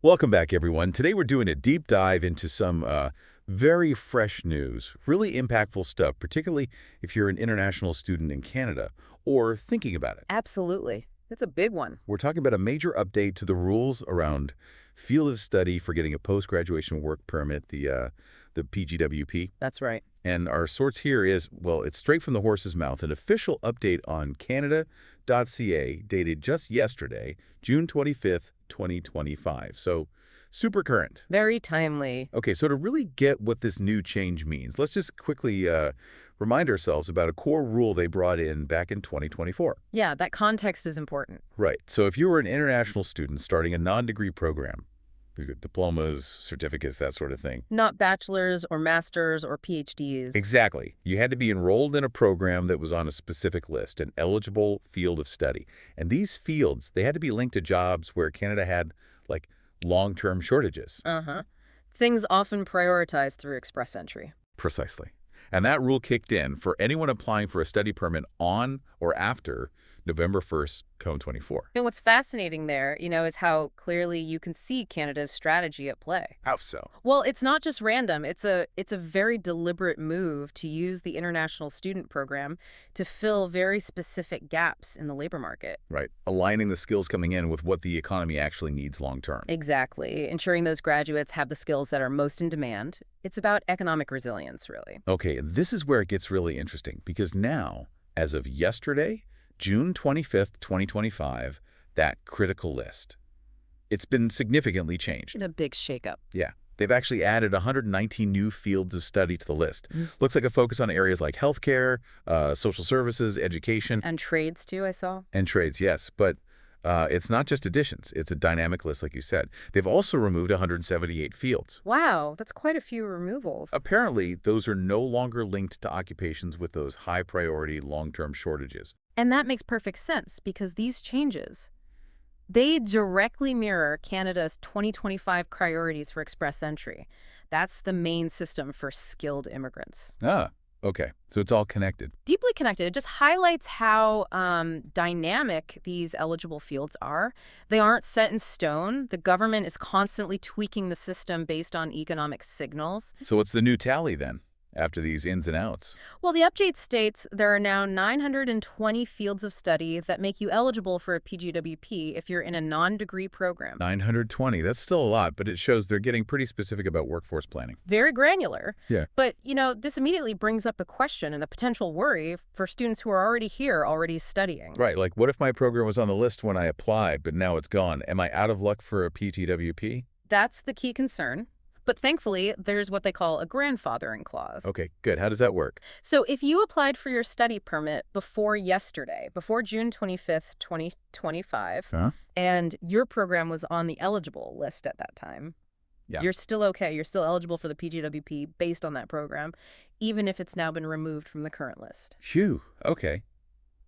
Welcome back, everyone. Today we're doing a deep dive into some very fresh news, really impactful stuff, particularly if you're an international student in Canada or thinking about it. Absolutely. That's a big one. We're talking about a major update to the rules around field of study for getting a post-graduation work permit, the PGWP. That's right. And our source here is, well, it's straight from the horse's mouth, an official update on Canada.ca dated just yesterday, June 25th, 2025. So super current. Very timely. Okay, so to really get what this new change means, let's just quickly remind ourselves about a core rule they brought in back in 2024. Yeah, that context is important. Right. So if you were an international student starting a non-degree program, diplomas, certificates, that sort of thing. Not bachelor's or master's or PhDs. Exactly. You had to be enrolled in a program that was on a specific list, an eligible field of study. And these fields, they had to be linked to jobs where Canada had, like, long-term shortages. Uh-huh. Things often prioritized through express entry. Precisely. And that rule kicked in for anyone applying for a study permit on or after November 1st, 2024. And what's fascinating there, is how clearly you can see Canada's strategy at play. How so? Well, it's not just random. It's a very deliberate move to use the international student program to fill very specific gaps in the labor market. Right. Aligning the skills coming in with what the economy actually needs long term. Exactly. Ensuring those graduates have the skills that are most in demand. It's about economic resilience, really. Okay, this is where it gets really interesting because now, as of yesterday, June 25th, 2025, that critical list, it's been significantly changed. A big shakeup. Yeah. They've actually added 119 new fields of study to the list. Looks like a focus on areas like healthcare, social services, education. And trades, too, I saw. And trades, yes. But it's not just additions. It's a dynamic list, like you said. They've also removed 178 fields. Wow, that's quite a few removals. Apparently, those are no longer linked to occupations with those high-priority, long-term shortages. And that makes perfect sense because these changes, they directly mirror Canada's 2025 priorities for express entry. That's the main system for skilled immigrants. Ah, okay. So it's all connected. Deeply connected. It just highlights how dynamic these eligible fields are. They aren't set in stone. The government is constantly tweaking the system based on economic signals. So what's the new tally then, after these ins and outs? Well, the update states there are now 920 fields of study that make you eligible for a PGWP if you're in a non-degree program. 920. That's still a lot, but it shows they're getting pretty specific about workforce planning. Very granular. Yeah. But, this immediately brings up a question and a potential worry for students who are already here, already studying. Right. Like, what if my program was on the list when I applied, but now it's gone? Am I out of luck for a PGWP? That's the key concern. But thankfully, there's what they call a grandfathering clause. Okay, good. How does that work? So if you applied for your study permit before yesterday, before June 25th, 2025, and your program was on the eligible list at that time, you're still okay. You're still eligible for the PGWP based on that program, even if it's now been removed from the current list. Phew. Okay.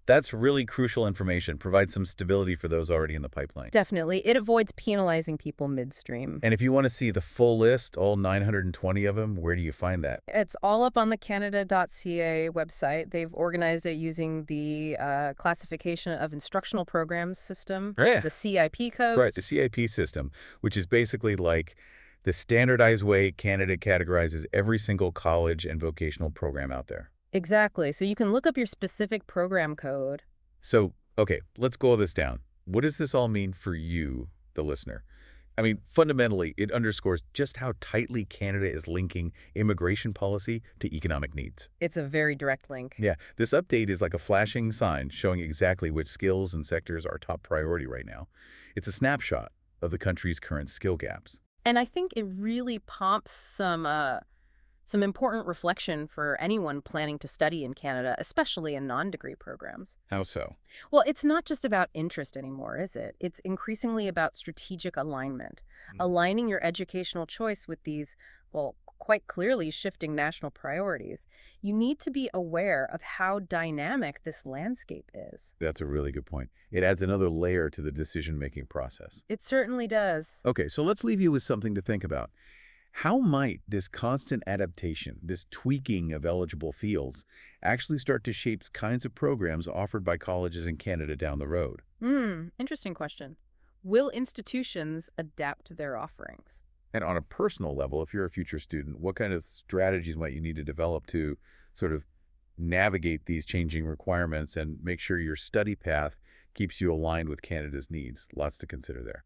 That's really crucial information. Provides some stability for those already in the pipeline. Definitely. It avoids penalizing people midstream. And if you want to see the full list, all 920 of them, where do you find that? It's all up on the Canada.ca website. They've organized it using the classification of instructional programs system, the CIP codes. Right, the CIP system, which is basically like the standardized way Canada categorizes every single college and vocational program out there. Exactly. So you can look up your specific program code. So, okay, let's go this down. What does this all mean for you, the listener? I mean, fundamentally, it underscores just how tightly Canada is linking immigration policy to economic needs. It's a very direct link. Yeah, this update is like a flashing sign showing exactly which skills and sectors are top priority right now. It's a snapshot of the country's current skill gaps. And I think it really prompts some important reflection for anyone planning to study in Canada, especially in non-degree programs. How so? Well, it's not just about interest anymore, is it? It's increasingly about strategic alignment, aligning your educational choice with these, well, quite clearly shifting national priorities. You need to be aware of how dynamic this landscape is. That's a really good point. It adds another layer to the decision-making process. It certainly does. Okay, so let's leave you with something to think about. How might this constant adaptation, this tweaking of eligible fields, actually start to shape kinds of programs offered by colleges in Canada down the road? Interesting question. Will institutions adapt their offerings? And on a personal level, if you're a future student, what kind of strategies might you need to develop to sort of navigate these changing requirements and make sure your study path keeps you aligned with Canada's needs? Lots to consider there.